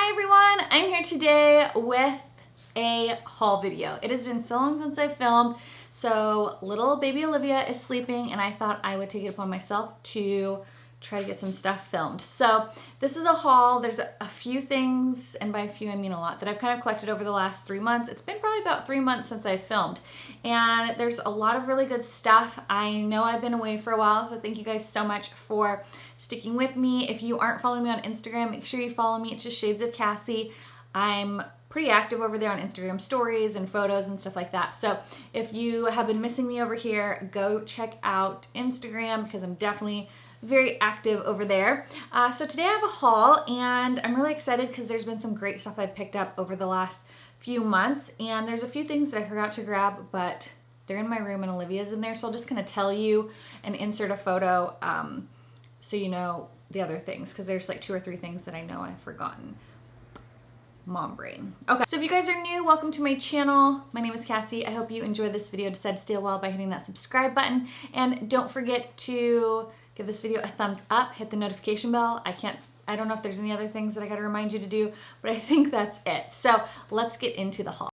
Hi everyone, I'm here today with a haul video. It has been so long since I filmed, so little baby Olivia is sleeping and I thought I would take it upon myself to try to get some stuff filmed. So this is a haul. There's a few things, and by a few I mean a lot, that I've kind of collected over the last 3 months. It's been probably about 3 months since I filmed, and there's a lot of really good stuff. I know I've been away for a while, so thank you guys so much for sticking with me. If you aren't following me on Instagram, make sure you follow me. It's just Shades of Cassie. I'm pretty active over there on Instagram stories and photos and stuff like that. So if you have been missing me over here, go check out Instagram because I'm definitely very active over there. So today I have a haul and I'm really excited because there's been some great stuff I've picked up over the last few months, and there's a few things that I forgot to grab, but they're in my room and Olivia's in there, so I'll just kind of tell you and insert a photo so you know the other things, because there's like 2 or 3 things that I know I've forgotten. Mom brain. Okay, so if you guys are new, welcome to my channel. My name is Cassie. I hope you enjoy this video. Decide to stay a while by hitting that subscribe button, and don't forget to give this video a thumbs up, hit the notification bell. I don't know if there's any other things that I gotta remind you to do, but I think that's it. So let's get into the haul.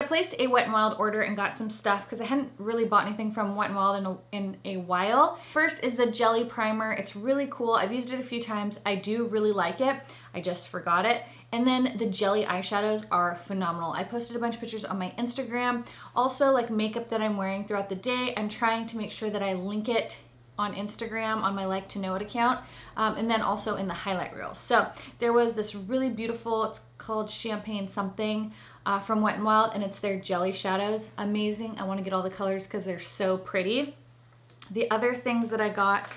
I placed a Wet n Wild order and got some stuff because I hadn't really bought anything from Wet n Wild in a while. First is the jelly primer. It's really cool. I've used it a few times. I do really like it. I just forgot it. And then the jelly eyeshadows are phenomenal. I posted a bunch of pictures on my Instagram. Also, like makeup that I'm wearing throughout the day, I'm trying to make sure that I link it on Instagram on my Like to Know It account, and then also in the highlight reels. So there was this really beautiful, it's called Champagne something, from Wet n Wild, and it's their jelly shadows. Amazing. I want to get all the colors because they're so pretty. The other things that I got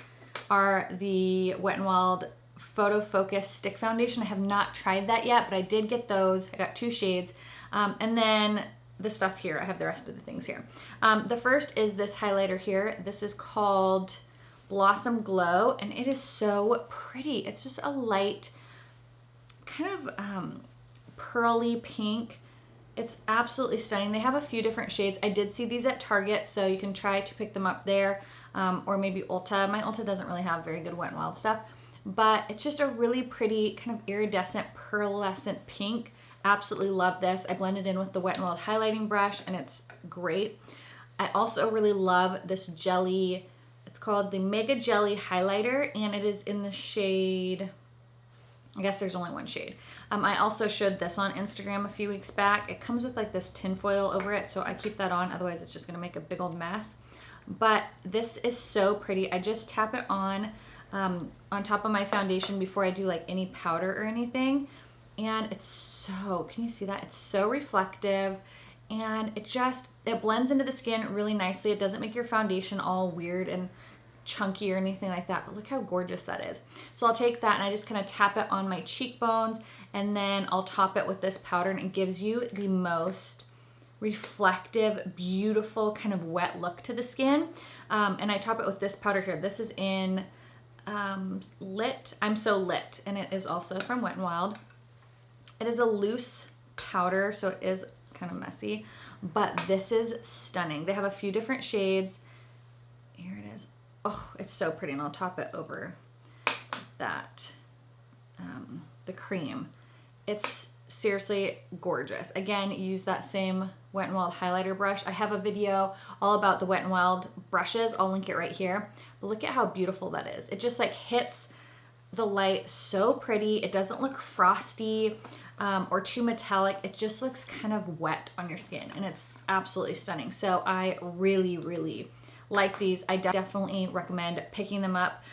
are the Wet n Wild Photo Focus Stick Foundation. I have not tried that yet, but I did get those. I got 2 shades. And then the stuff here, I have the rest of the things here. The first is this highlighter here. This is called Blossom Glow, and it is so pretty. It's just a light, kind of pearly pink. It's absolutely stunning. They have a few different shades. I did see these at Target, so you can try to pick them up there, or maybe Ulta. My Ulta doesn't really have very good Wet n Wild stuff, but it's just a really pretty kind of iridescent pearlescent pink. Absolutely love this. I blended in with the Wet n Wild highlighting brush and it's great. I also really love this jelly. It's called the Mega Jelly Highlighter, and it is in the shade, I guess there's only 1 shade. I also showed this on Instagram a few weeks back. It comes with like this tin foil over it, so I keep that on, otherwise it's just gonna make a big old mess. But this is so pretty. I just tap it on top of my foundation before I do like any powder or anything. And it's so, can you see that? It's so reflective, and it blends into the skin really nicely. It doesn't make your foundation all weird and chunky or anything like that, but look how gorgeous that is. So I'll take that and I just kind of tap it on my cheekbones, and then I'll top it with this powder, and it gives you the most reflective, beautiful kind of wet look to the skin. And I top it with this powder here. This is in Lit, I'm So Lit, and it is also from Wet n Wild. It is a loose powder, so it is kind of messy, but this is stunning. They have a few different shades. Here it is. Oh, it's so pretty, and I'll top it over that, the cream. It's seriously gorgeous. Again, use that same Wet n Wild highlighter brush. I have a video all about the Wet n Wild brushes. I'll link it right here. But look at how beautiful that is. It just like hits the light so pretty. It doesn't look frosty or too metallic. It just looks kind of wet on your skin, and it's absolutely stunning. So I really, really like these. I definitely recommend picking them up.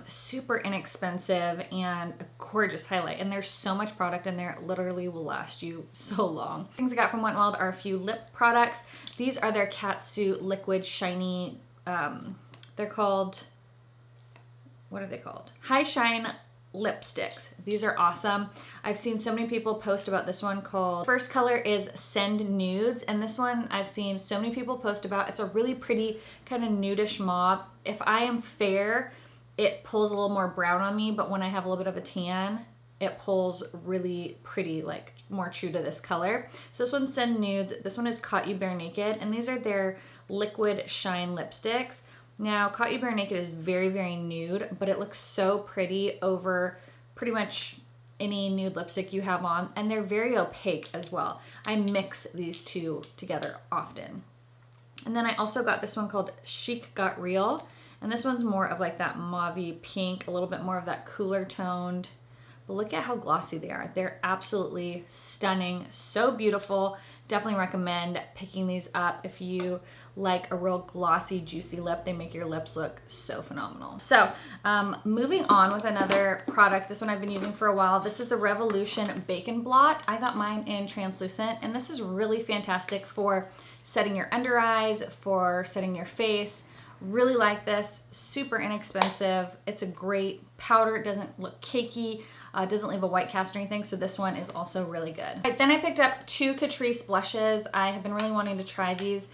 Super inexpensive and a gorgeous highlight, and there's so much product in there, it literally will last you so long. Things I got from Wet n Wild are a few lip products. These are their Catsuit liquid shiny, they're called, what are they called? High Shine lipsticks. These are awesome. I've seen so many people post about this one called, first color is Send Nudes, and this one I've seen so many people post about. It's a really pretty kind of nudish mauve. If I am fair, it pulls a little more brown on me, but when I have a little bit of a tan, it pulls really pretty, like more true to this color. So this one's Send Nudes. This one is Caught You Bare Naked, and these are their liquid shine lipsticks. Now, Caught You Bare Naked is very, very nude, but it looks so pretty over pretty much any nude lipstick you have on, and they're very opaque as well. I mix these two together often. And then I also got this one called Chic Got Real, and this one's more of like that mauve-y pink, a little bit more of that cooler toned. But look at how glossy they are. They're absolutely stunning, so beautiful. Definitely recommend picking these up if you like a real glossy, juicy lip. They make your lips look so phenomenal. So moving on with another product. This one I've been using for a while. This is the Revolution Bacon Blot. I got mine in translucent, and this is really fantastic for setting your under eyes, for setting your face. Really like this, super inexpensive. It's a great powder. It doesn't look cakey. It doesn't leave a white cast or anything, so this one is also really good. Right, then I picked up two Catrice blushes. I have been really wanting to try these.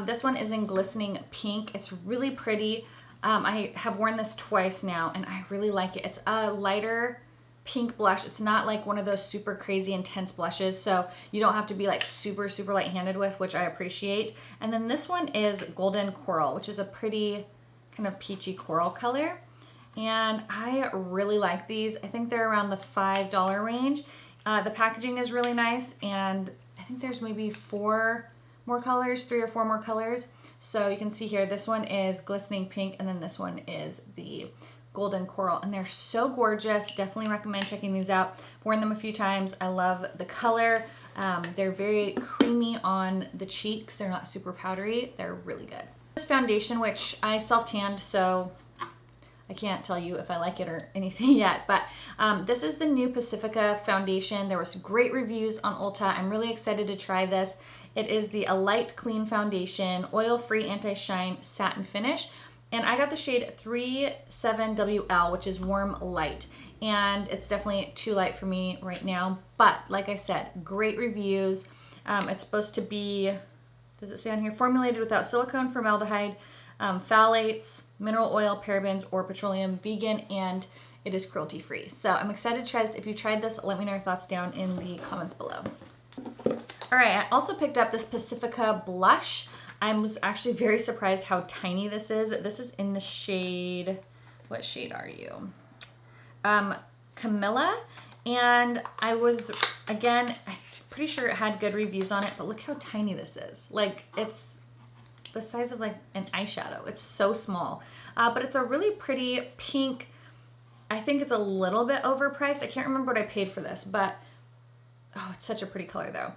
This one is in Glistening Pink. It's really pretty. I have worn this twice now, and I really like it. It's a lighter pink blush. It's not like one of those super crazy intense blushes, so you don't have to be like super light-handed with, which I appreciate. And then this one is Golden Coral, which is a pretty kind of peachy coral color. And I really like these. I think they're around the $5 range. The packaging is really nice, and I think there's maybe 4 more colors, 3 or 4 more colors. So you can see here, this one is Glistening Pink, and then this one is the Golden Coral, and they're so gorgeous. Definitely recommend checking these out. I've worn them a few times. I love the color. They're very creamy on the cheeks. They're not super powdery. They're really good. This foundation, which I self-tanned, so I can't tell you if I like it or anything yet, but this is the new Pacifica foundation. There was great reviews on Ulta. I'm really excited to try this. It is the A Light Clean Foundation, oil-free anti-shine satin finish. And I got the shade 37WL, which is Warm Light. And it's definitely too light for me right now. But like I said, great reviews. It's supposed to be, does it say on here, formulated without silicone, formaldehyde, phthalates, mineral oil, parabens, or petroleum, vegan, and it is cruelty-free. So I'm excited to try this. If you tried this, let me know your thoughts down in the comments below. All right, I also picked up this Pacifica blush. I was actually very surprised how tiny this is. This is in the shade, what shade are you? Camilla. And I was, again, I'm pretty sure it had good reviews on it, but look how tiny this is. Like, it's the size of like an eyeshadow. It's so small, but it's a really pretty pink. I think it's a little bit overpriced. I can't remember what I paid for this, but oh, it's such a pretty color though.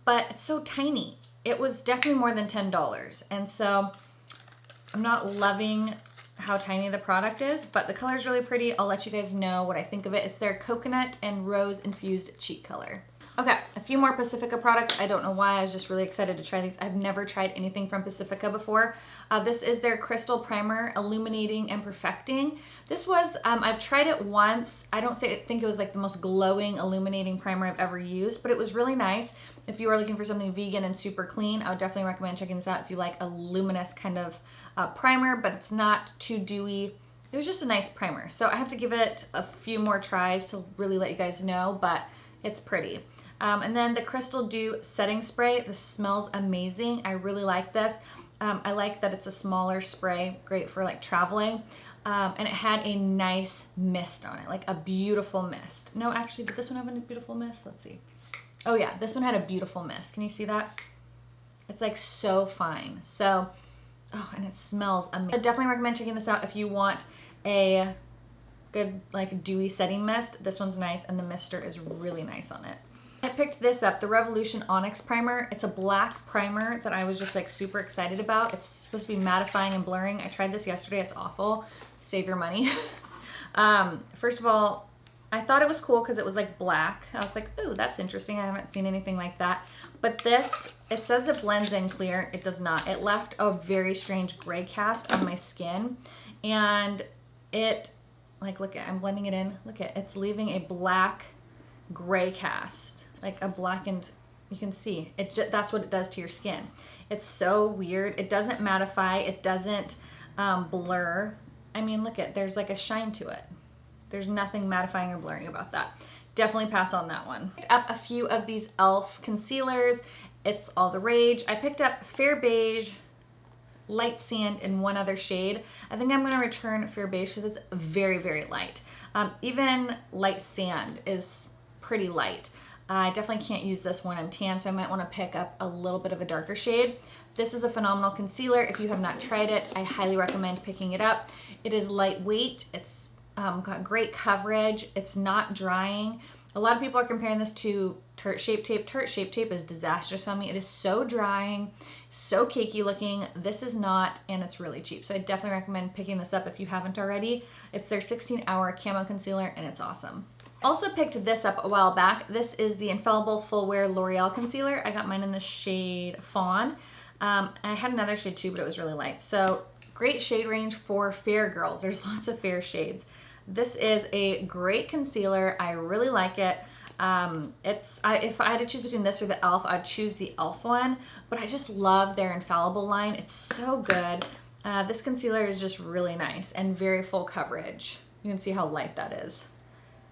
But it's so tiny. It was definitely more than $10, and so I'm not loving how tiny the product is, but the color is really pretty. I'll let you guys know what I think of it. It's their coconut and rose infused cheek color. Okay, a few more Pacifica products. I don't know why, I was just really excited to try these. I've never tried anything from Pacifica before. This is their Crystal Primer, Illuminating and Perfecting. This was, I've tried it once. I don't think it was like the most glowing illuminating primer I've ever used, but it was really nice. If you are looking for something vegan and super clean, I would definitely recommend checking this out if you like a luminous kind of primer, but it's not too dewy. It was just a nice primer. So I have to give it a few more tries to really let you guys know, but it's pretty. And then the Crystal Dew Setting Spray. This smells amazing. I really like this. I like that it's a smaller spray, great for like traveling. And it had a nice mist on it, like a beautiful mist. No, actually, did this one have a beautiful mist? Let's see. Oh yeah, this one had a beautiful mist. Can you see that? It's like so fine. So, oh, and it smells amazing. I definitely recommend checking this out if you want a good like dewy setting mist. This one's nice, and the mister is really nice on it. I picked this up, the Revolution Onyx Primer. It's a black primer that I was just like super excited about. It's supposed to be mattifying and blurring. I tried this yesterday. It's awful. Save your money. First of all, I thought it was cool because it was like black. I was like, ooh, that's interesting. I haven't seen anything like that. But this, it says it blends in clear. It does not. It left a very strange gray cast on my skin. And it, like, look at, I'm blending it in. Look at, it's leaving a black gray cast. Like a blackened, you can see, that's what it does to your skin. It's so weird. It doesn't mattify. It doesn't blur. I mean, look at, there's like a shine to it. There's nothing mattifying or blurring about that. Definitely pass on that one. Picked up a few of these e.l.f. concealers. It's all the rage. I picked up Fair Beige, light sand, and one other shade. I think I'm gonna return Fair Beige because it's very, very light. Even light sand is pretty light. I definitely can't use this when I'm tan, so I might wanna pick up a little bit of a darker shade. This is a phenomenal concealer. If you have not tried it, I highly recommend picking it up. It is lightweight, it's got great coverage, it's not drying. A lot of people are comparing this to Tarte Shape Tape. Tarte Shape Tape is disastrous on me. It is so drying, so cakey looking. This is not, and it's really cheap. So I definitely recommend picking this up if you haven't already. It's their 16-hour camo concealer, and it's awesome. Also picked this up a while back. This is the Infallible Full Wear L'Oreal Concealer. I got mine in the shade Fawn. I had another shade too, but it was really light. So great shade range for fair girls. There's lots of fair shades. This is a great concealer. I really like it. If I had to choose between this or the e.l.f., I'd choose the e.l.f. one, but I just love their Infallible line. It's so good. This concealer is just really nice and very full coverage. You can see how light that is.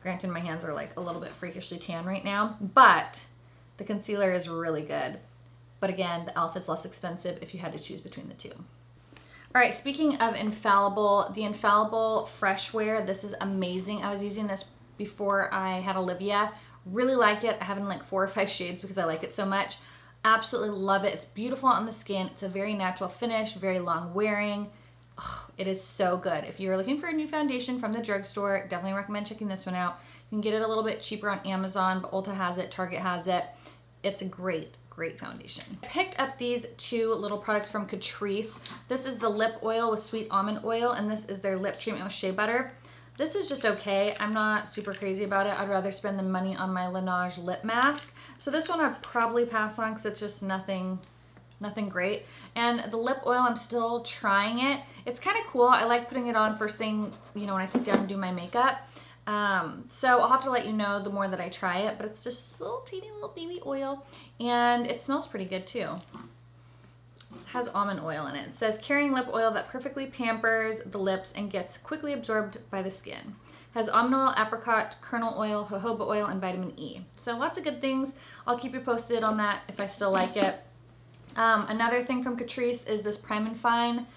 Granted, my hands are like a little bit freakishly tan right now, but the concealer is really good. But again, the e.l.f. is less expensive if you had to choose between the two. All right, speaking of Infallible, the Infallible Fresh Wear, this is amazing. I was using this before I had Olivia. Really like it. I have it in like 4 or 5 shades because I like it so much. Absolutely love it. It's beautiful on the skin. It's a very natural finish, very long wearing. Oh, it is so good. If you're looking for a new foundation from the drugstore, definitely recommend checking this one out. You can get it a little bit cheaper on Amazon, but Ulta has it, Target has it. It's a great foundation. I picked up these 2 little products from Catrice. This is the lip oil with sweet almond oil, and this is their lip treatment with shea butter. This is just okay. I'm not super crazy about it. I'd rather spend the money on my Laneige lip mask. So this one I'd probably pass on because it's just nothing great. And the lip oil, I'm still trying it. It's kind of cool. I like putting it on first thing, you know, when I sit down and do my makeup. So I'll have to let you know the more that I try it, but it's just a little teeny little baby oil, and it smells pretty good too. It has almond oil in it. It says carrying lip oil that perfectly pampers the lips and gets quickly absorbed by the skin. It has almond oil, apricot, kernel oil, jojoba oil, and vitamin E. So lots of good things. I'll keep you posted on that if I still like it. Another thing from Catrice is this Prime and Fine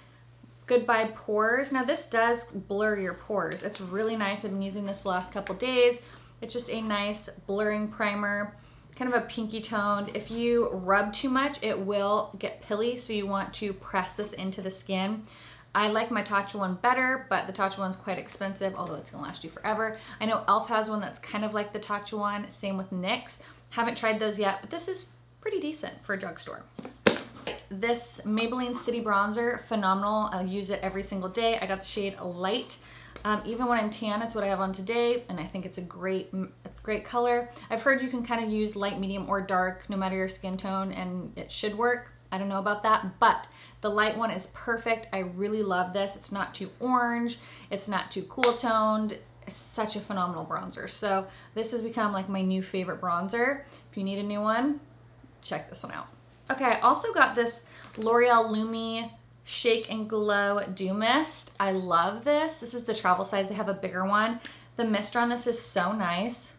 Goodbye Pores. Now this does blur your pores. It's really nice. I've been using this the last couple days. It's just a nice blurring primer, kind of a pinky toned. If you rub too much, it will get pilly, so you want to press this into the skin. I like my Tatcha one better, but the Tatcha one's quite expensive, although it's gonna last you forever. I know e.l.f. has one that's kind of like the Tatcha one, same with NYX. Haven't tried those yet, but this is pretty decent for a drugstore. This Maybelline City Bronzer, phenomenal. I'll use it every single day. I got the shade Light. Even when I'm tan, it's what I have on today, and I think it's a great color. I've heard you can kind of use light, medium, or dark, no matter your skin tone, and it should work. I don't know about that, but the light one is perfect. I really love this. It's not too orange. It's not too cool toned. It's such a phenomenal bronzer. So this has become like my new favorite bronzer. If you need a new one, check this one out. Okay, I also got this L'Oreal Lumi Shake and Glow Dew Mist. I love this. This is the travel size. They have a bigger one. The mist on this is so nice.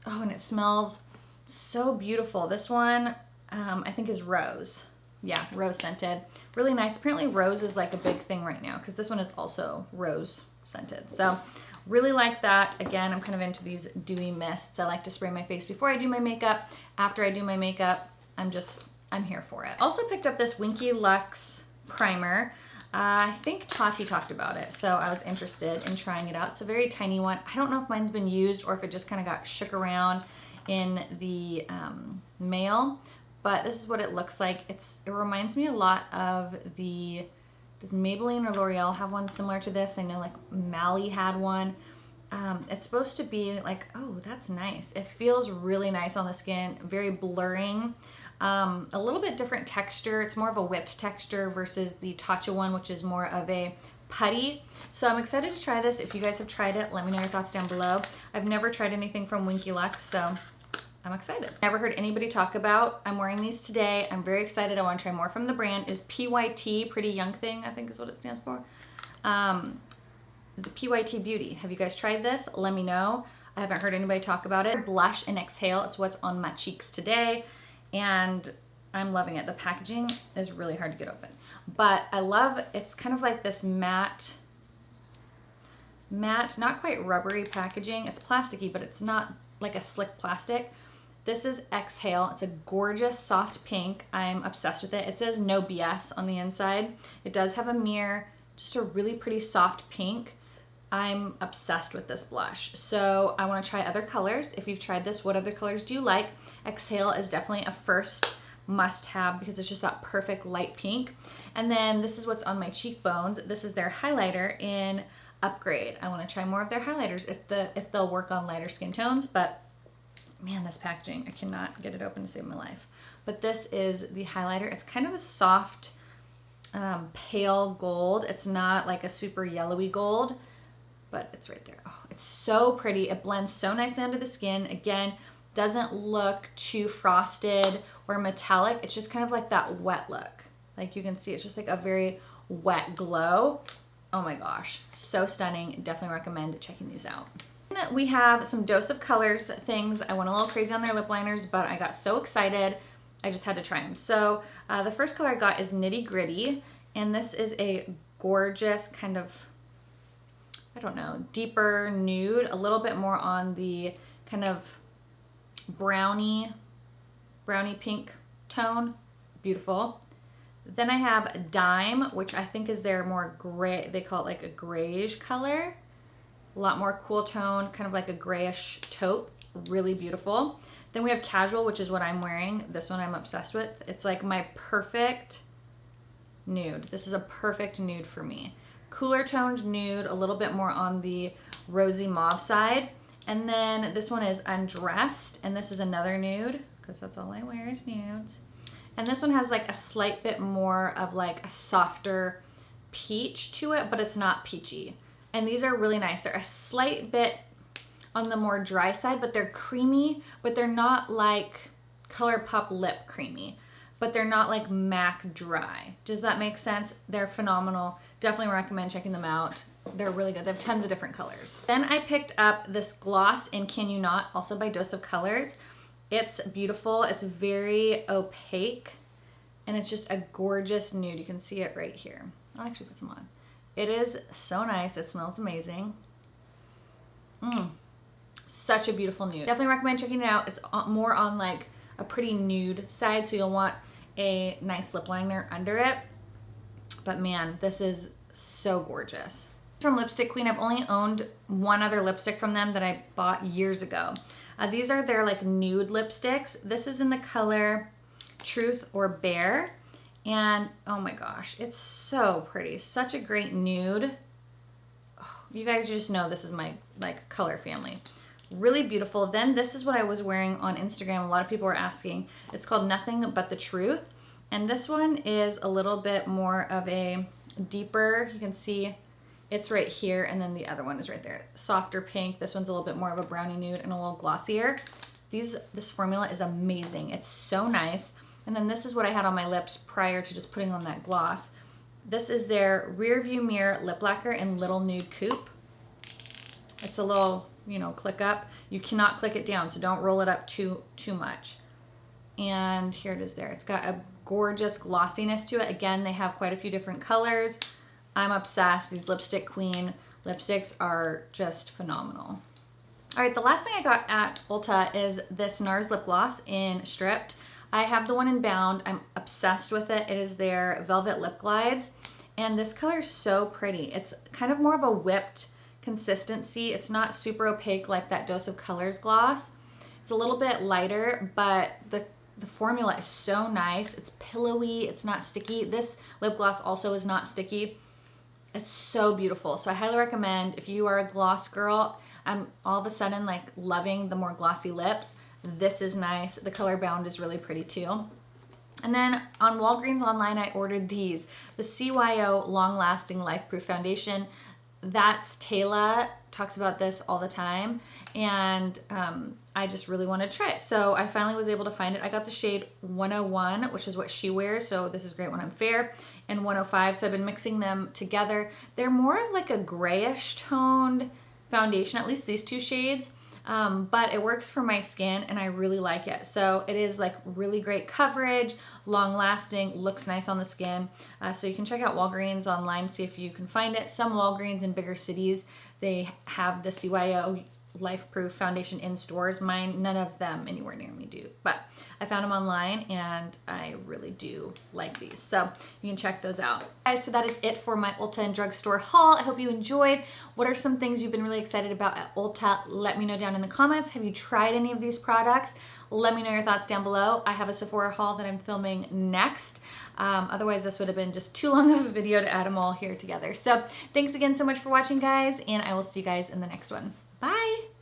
Oh, and it smells so beautiful. This one, I think is rose. Yeah, rose scented. Really nice. Apparently rose is like a big thing right now because this one is also rose scented. So really like that. Again, I'm kind of into these dewy mists. I like to spray my face before I do my makeup. After I do my makeup, I'm here for it. Also picked up this Winky Lux primer. I think Tati talked about it, so I was interested in trying it out. It's a very tiny one. I don't know if mine's been used or if it just kind of got shook around in the mail, but this is what it looks like. It reminds me a lot of did Maybelline or L'Oreal have one similar to this? I know like Mally had one. It's supposed to be like, oh, that's nice. It feels really nice on the skin, very blurring. A little bit different texture. It's more of a whipped texture versus the Tatcha one, which is more of a putty. So I'm excited to try this. If you guys have tried it, let me know your thoughts down below. I've never tried anything from Winky Lux, so I'm excited. Never heard anybody talk about. I'm wearing these today. I'm very excited. I want to try more from the brand. Is PYT, Pretty Young Thing, I think is what it stands for. The PYT Beauty. Have you guys tried this? Let me know. I haven't heard anybody talk about it. Blush and Exhale. It's what's on my cheeks today, and I'm loving it. The packaging is really hard to get open. but I love, it's kind of like this matte, not quite rubbery packaging. It's plasticky, but it's not like a slick plastic. This is Exhale. It's a gorgeous soft pink. I'm obsessed with it. It says no BS on the inside. It does have a mirror, just a really pretty soft pink. I'm obsessed with this blush. So I want to try other colors. If you've tried this, what other colors do you like? Exhale is definitely a first must have because it's just that perfect light pink. And then this is what's on my cheekbones. This is their highlighter in Upgrade. I want to try more of their highlighters if they'll work on lighter skin tones, but man, this packaging, I cannot get it open to save my life. But this is the highlighter. It's kind of a soft, pale gold. It's not like a super yellowy gold, but it's right there. Oh, it's so pretty. It blends so nicely under the skin. Again, doesn't look too frosted or metallic. It's just kind of like that wet look. Like you can see, it's just like a very wet glow. Oh my gosh, so stunning. Definitely recommend checking these out. We have some Dose of Colors things. I went a little crazy on their lip liners, but I got so excited, I just had to try them. So the first color I got is Nitty Gritty, and this is a gorgeous kind of, I don't know, deeper nude, a little bit more on the kind of brownie pink tone. Beautiful. Then I have Dime, which I think is their more gray, they call it like a grayish color. A lot more cool tone, kind of like a grayish taupe, really beautiful. Then we have Casual, which is what I'm wearing. This one I'm obsessed with. It's like my perfect nude. This is a perfect nude for me. Cooler toned nude, a little bit more on the rosy mauve side. And then this one is Undressed, and this is another nude, because that's all I wear is nudes. And this one has like a slight bit more of like a softer peach to it, but it's not peachy. And these are really nice. They're a slight bit on the more dry side, but they're creamy, but they're not like ColourPop lip creamy, but they're not like MAC dry. Does that make sense? They're phenomenal. Definitely recommend checking them out. They're really good. They have tons of different colors. Then I picked up this gloss in Can You Not, also by Dose of Colors. It's beautiful. It's very opaque, and it's just a gorgeous nude. You can see it right here. I'll actually put some on. It is so nice. It smells amazing. Such a beautiful nude. Definitely recommend checking it out. It's more on like a pretty nude side, so you'll want a nice lip liner under it. But man, this is so gorgeous. From Lipstick Queen, I've only owned one other lipstick from them that I bought years ago. These are their like nude lipsticks. This is in the color Truth or Bear. And oh my gosh, it's so pretty. Such a great nude. Oh, you guys just know this is my like color family. Really beautiful. Then this is what I was wearing on Instagram. A lot of people were asking. It's called Nothing But the Truth. And this one is a little bit more of a deeper, you can see it's right here, and then the other one is right there. Softer pink. This one's a little bit more of a brownie nude and a little glossier. This formula is amazing. It's so nice. And then this is what I had on my lips prior to just putting on that gloss. This is their Rear View Mirror Lip Lacquer in Little Nude Coupe. It's a little, you know, click up. You cannot click it down, so don't roll it up too much. And here it is there. It's got a gorgeous glossiness to it. Again, they have quite a few different colors. I'm obsessed. These Lipstick Queen lipsticks are just phenomenal. All right, the last thing I got at Ulta is this NARS lip gloss in Stripped. I have the one in Bound. I'm obsessed with it. It is their Velvet Lip Glides, and this color is so pretty. It's kind of more of a whipped consistency. It's not super opaque like that Dose of Colors gloss. It's a little bit lighter, but the formula is so nice. It's pillowy. It's not sticky. This lip gloss also is not sticky. It's so beautiful. So I highly recommend if you are a gloss girl. I'm all of a sudden like loving the more glossy lips. This is nice. The color Bound is really pretty too. And then on Walgreens online, I ordered these. The CYO Long Lasting Life Proof Foundation. That's Taylor talks about this all the time. And I just really wanted to try it. So I finally was able to find it. I got the shade 101, which is what she wears. So this is great when I'm fair, and 105. So I've been mixing them together. They're more of like a grayish toned foundation, at least these two shades. but it works for my skin and I really like it. So it is like really great coverage, long lasting, looks nice on the skin. So you can check out Walgreens online, see if you can find it. Some Walgreens in bigger cities, they have the CYO Life Proof Foundation in stores. Mine, none of them anywhere near me do, but I found them online and I really do like these. So you can check those out. Guys, so that is it for my Ulta and drugstore haul. I hope you enjoyed. What are some things you've been really excited about at Ulta? Let me know down in the comments. Have you tried any of these products? Let me know your thoughts down below. I have a Sephora haul that I'm filming next. Otherwise, this would have been just too long of a video to add them all here together. So thanks again so much for watching, guys, and I will see you guys in the next one. Bye.